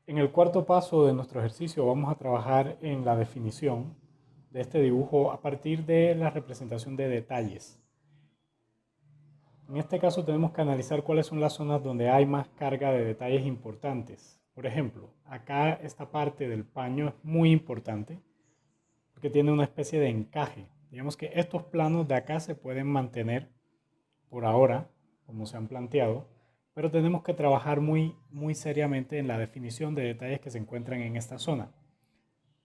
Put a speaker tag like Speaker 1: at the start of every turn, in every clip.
Speaker 1: En el cuarto paso de nuestro ejercicio vamos a trabajar en la definición de este dibujo a partir de la representación de detalles. En este caso tenemos que analizar cuáles son las zonas donde hay más carga de detalles importantes. Por ejemplo, acá esta parte del paño es muy importante porque tiene una especie de encaje. Digamos que estos planos de acá se pueden mantener por ahora, como se han planteado, pero tenemos que trabajar muy seriamente en la definición de detalles que se encuentran en esta zona.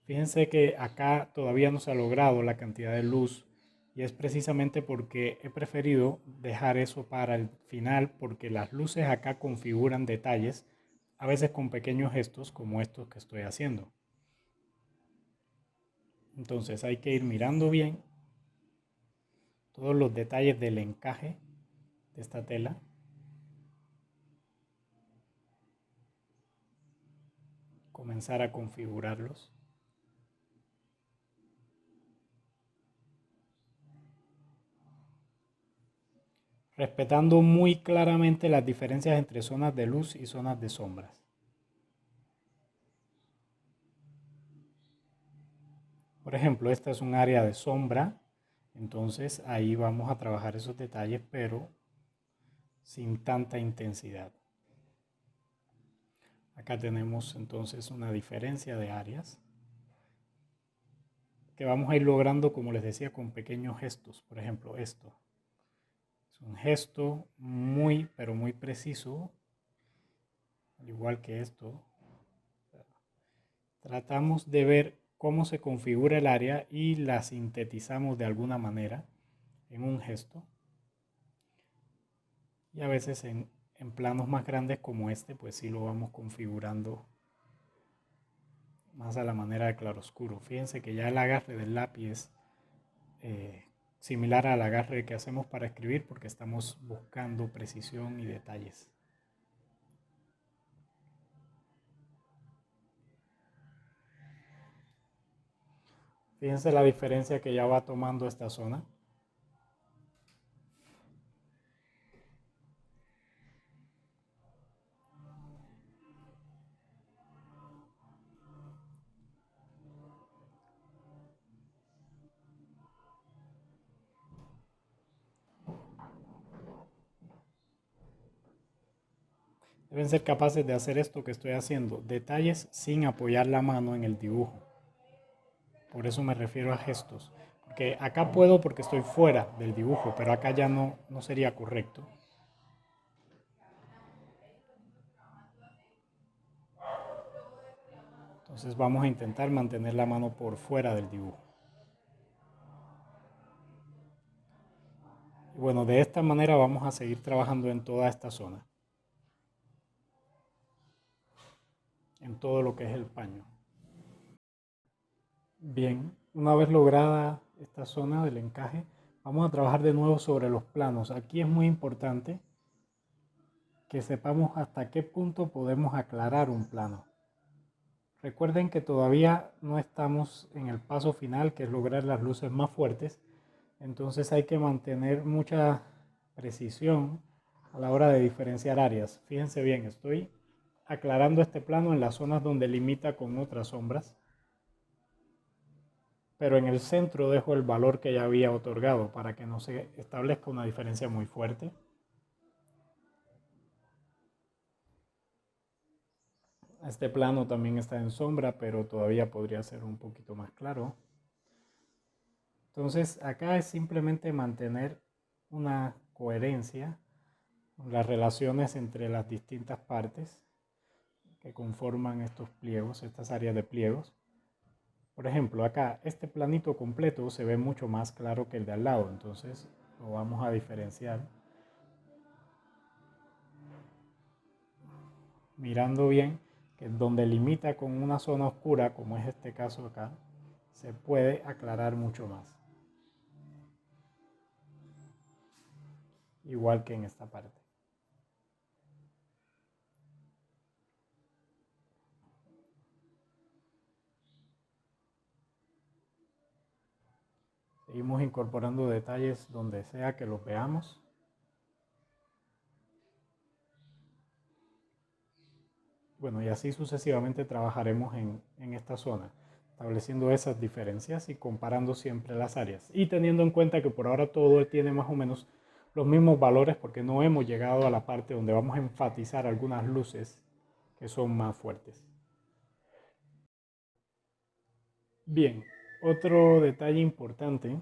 Speaker 1: Fíjense que acá todavía no se ha logrado la cantidad de luz y es precisamente porque he preferido dejar eso para el final porque las luces acá configuran detalles, a veces con pequeños gestos como estos que estoy haciendo. Entonces hay que ir mirando bien todos los detalles del encaje de esta tela. Comenzar a configurarlos. Respetando muy claramente las diferencias entre zonas de luz y zonas de sombras. Por ejemplo, esta es un área de sombra, entonces ahí vamos a trabajar esos detalles, pero sin tanta intensidad. Acá tenemos entonces una diferencia de áreas que vamos a ir logrando, como les decía, con pequeños gestos. Por ejemplo, esto es un gesto muy, pero muy preciso, al igual que esto. Tratamos de ver cómo se configura el área y la sintetizamos de alguna manera en un gesto. Y a veces en planos más grandes como este, pues sí lo vamos configurando más a la manera de claroscuro. Fíjense que ya el agarre del lápiz es similar al agarre que hacemos para escribir porque estamos buscando precisión y detalles. Fíjense la diferencia que ya va tomando esta zona. Deben ser capaces de hacer esto que estoy haciendo, detalles sin apoyar la mano en el dibujo. Por eso me refiero a gestos. Porque acá puedo porque estoy fuera del dibujo, pero acá ya no sería correcto. Entonces vamos a intentar mantener la mano por fuera del dibujo. Y bueno, de esta manera vamos a seguir trabajando en toda esta zona. En todo lo que es el paño. Bien, una vez lograda esta zona del encaje, vamos a trabajar de nuevo sobre los planos. Aquí es muy importante que sepamos hasta qué punto podemos aclarar un plano. Recuerden que todavía no estamos en el paso final, que es lograr las luces más fuertes. Entonces hay que mantener mucha precisión a la hora de diferenciar áreas. Fíjense bien, estoy aclarando este plano en las zonas donde limita con otras sombras. Pero en el centro dejo el valor que ya había otorgado para que no se establezca una diferencia muy fuerte. Este plano también está en sombra, pero todavía podría ser un poquito más claro. Entonces acá es simplemente mantener una coherencia, las relaciones entre las distintas partes que conforman estos pliegos, estas áreas de pliegos. Por ejemplo, acá este planito completo se ve mucho más claro que el de al lado, entonces lo vamos a diferenciar. Mirando bien que donde limita con una zona oscura, como es este caso acá, se puede aclarar mucho más. Igual que en esta parte. Seguimos incorporando detalles donde sea que los veamos. Bueno, y así sucesivamente trabajaremos en esta zona, estableciendo esas diferencias y comparando siempre las áreas. Y teniendo en cuenta que por ahora todo tiene más o menos los mismos valores porque no hemos llegado a la parte donde vamos a enfatizar algunas luces que son más fuertes. Bien, otro detalle importante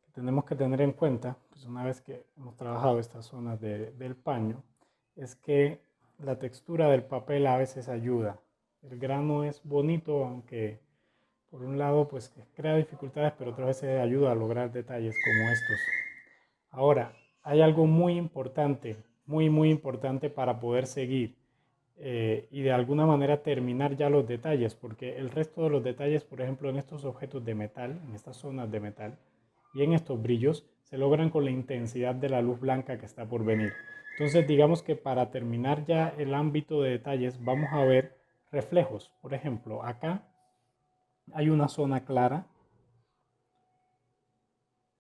Speaker 1: que tenemos que tener en cuenta, pues una vez que hemos trabajado estas zonas del paño, es que la textura del papel a veces ayuda. El grano es bonito, aunque por un lado pues crea dificultades, pero otras veces ayuda a lograr detalles como estos. Ahora, hay algo muy importante, muy importante para poder seguir y de alguna manera terminar ya los detalles, porque el resto de los detalles, por ejemplo, en estos objetos de metal, en estas zonas de metal y en estos brillos, se logran con la intensidad de la luz blanca que está por venir. Entonces, digamos que para terminar ya el ámbito de detalles, vamos a ver reflejos. Por ejemplo, acá hay una zona clara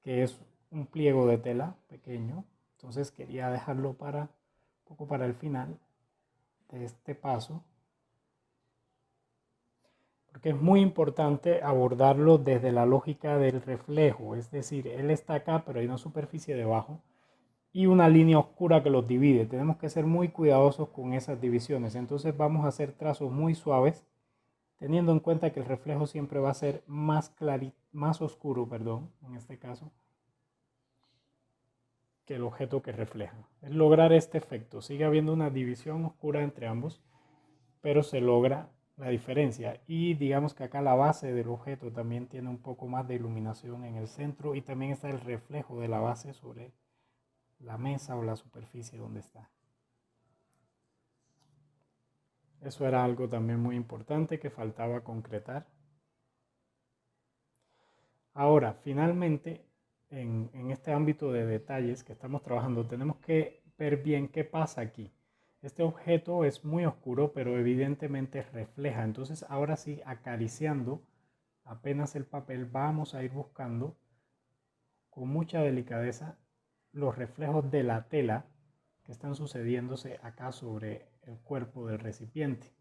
Speaker 1: que es un pliego de tela pequeño. Entonces quería dejarlo para un poco para el final de este paso, porque es muy importante abordarlo desde la lógica del reflejo, es decir, él está acá, pero hay una superficie debajo y una línea oscura que los divide. Tenemos que ser muy cuidadosos con esas divisiones, entonces vamos a hacer trazos muy suaves, teniendo en cuenta que el reflejo siempre va a ser más oscuro, perdón, en este caso, que el objeto que refleja. Es lograr este efecto. Sigue habiendo una división oscura entre ambos, pero se logra la diferencia. Y digamos que acá la base del objeto también tiene un poco más de iluminación en el centro y también está el reflejo de la base sobre la mesa o la superficie donde está. Eso era algo también muy importante que faltaba concretar. Ahora, finalmente, en este ámbito de detalles que estamos trabajando, tenemos que ver bien qué pasa aquí. Este objeto es muy oscuro, pero evidentemente refleja. Entonces, ahora sí, acariciando apenas el papel, vamos a ir buscando con mucha delicadeza los reflejos de la tela que están sucediéndose acá sobre el cuerpo del recipiente.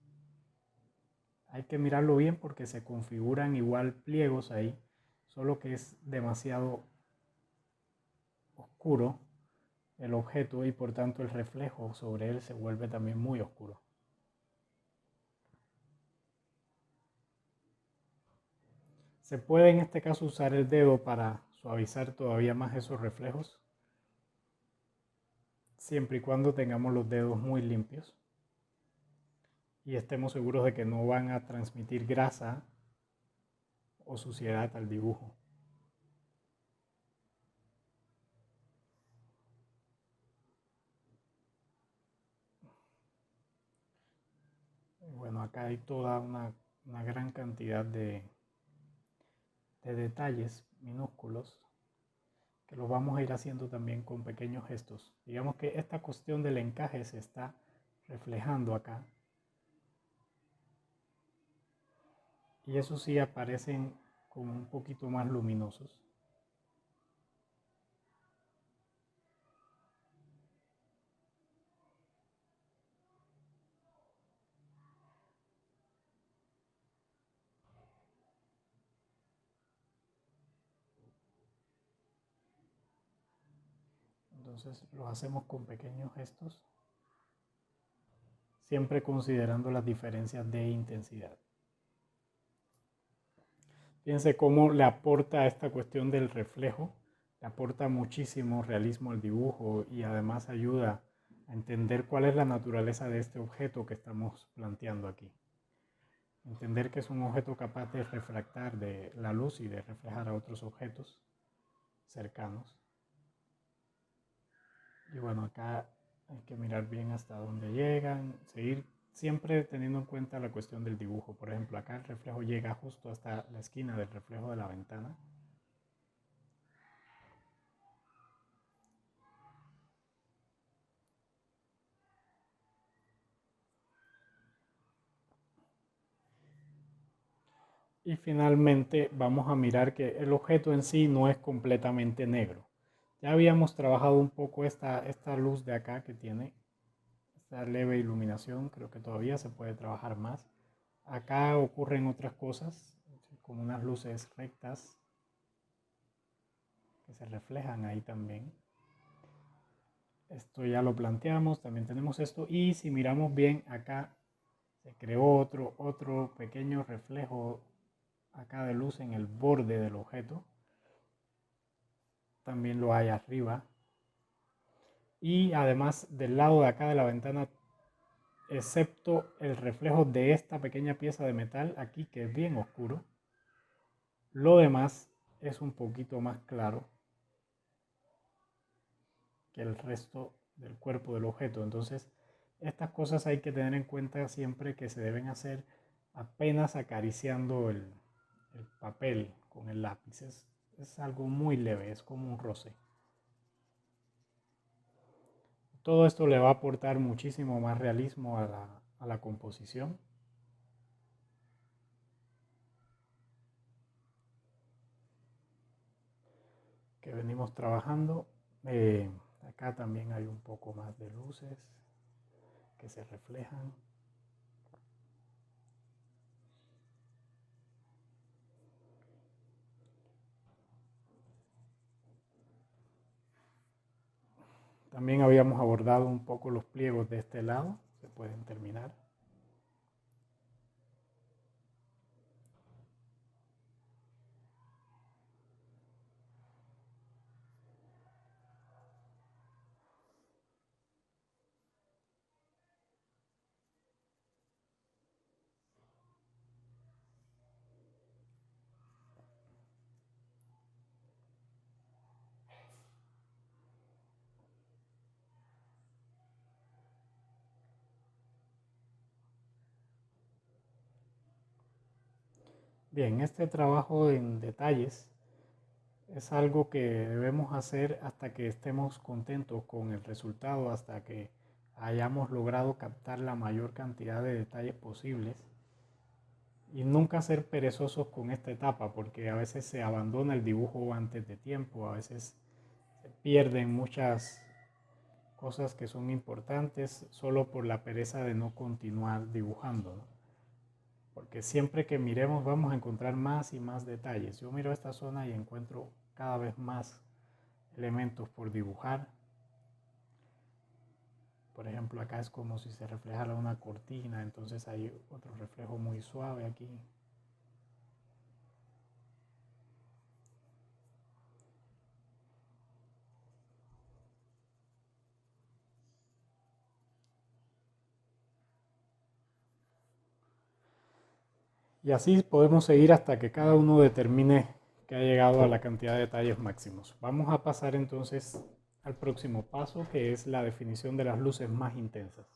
Speaker 1: Hay que mirarlo bien porque se configuran igual pliegos ahí, solo que es demasiado oscuro el objeto y por tanto el reflejo sobre él se vuelve también muy oscuro. Se puede en este caso usar el dedo para suavizar todavía más esos reflejos, siempre y cuando tengamos los dedos muy limpios y estemos seguros de que no van a transmitir grasa o suciedad al dibujo. Bueno, acá hay toda una gran cantidad de detalles minúsculos que los vamos a ir haciendo también con pequeños gestos. Digamos que esta cuestión del encaje se está reflejando acá. Y eso sí aparecen como un poquito más luminosos. Entonces los hacemos con pequeños gestos, siempre considerando las diferencias de intensidad. Fíjense cómo le aporta esta cuestión del reflejo, le aporta muchísimo realismo al dibujo y además ayuda a entender cuál es la naturaleza de este objeto que estamos planteando aquí. Entender que es un objeto capaz de refractar de la luz y de reflejar a otros objetos cercanos. Y bueno, acá hay que mirar bien hasta dónde llegan, seguir siempre teniendo en cuenta la cuestión del dibujo. Por ejemplo, acá el reflejo llega justo hasta la esquina del reflejo de la ventana. Y finalmente vamos a mirar que el objeto en sí no es completamente negro. Ya habíamos trabajado un poco esta luz de acá que tiene esta leve iluminación, creo que todavía se puede trabajar más. Acá ocurren otras cosas, como unas luces rectas que se reflejan ahí también. Esto ya lo planteamos, también tenemos esto, y si miramos bien acá se creó otro pequeño reflejo acá de luz en el borde del objeto. También lo hay arriba. Y además del lado de acá de la ventana, excepto el reflejo de esta pequeña pieza de metal aquí que es bien oscuro, lo demás es un poquito más claro que el resto del cuerpo del objeto. Entonces, estas cosas hay que tener en cuenta siempre que se deben hacer apenas acariciando el papel con el lápiz. Es algo muy leve, es como un roce. Todo esto le va a aportar muchísimo más realismo a la composición. Que venimos trabajando. Acá también hay un poco más de luces que se reflejan. También habíamos abordado un poco los pliegos de este lado, se pueden terminar. Bien, este trabajo en detalles es algo que debemos hacer hasta que estemos contentos con el resultado, hasta que hayamos logrado captar la mayor cantidad de detalles posibles y nunca ser perezosos con esta etapa, porque a veces se abandona el dibujo antes de tiempo, a veces se pierden muchas cosas que son importantes solo por la pereza de no continuar dibujando, ¿no? Porque siempre que miremos vamos a encontrar más y más detalles. Yo miro esta zona y encuentro cada vez más elementos por dibujar. Por ejemplo, acá es como si se reflejara una cortina, entonces hay otro reflejo muy suave aquí. Y así podemos seguir hasta que cada uno determine que ha llegado a la cantidad de detalles máximos. Vamos a pasar entonces al próximo paso, que es la definición de las luces más intensas.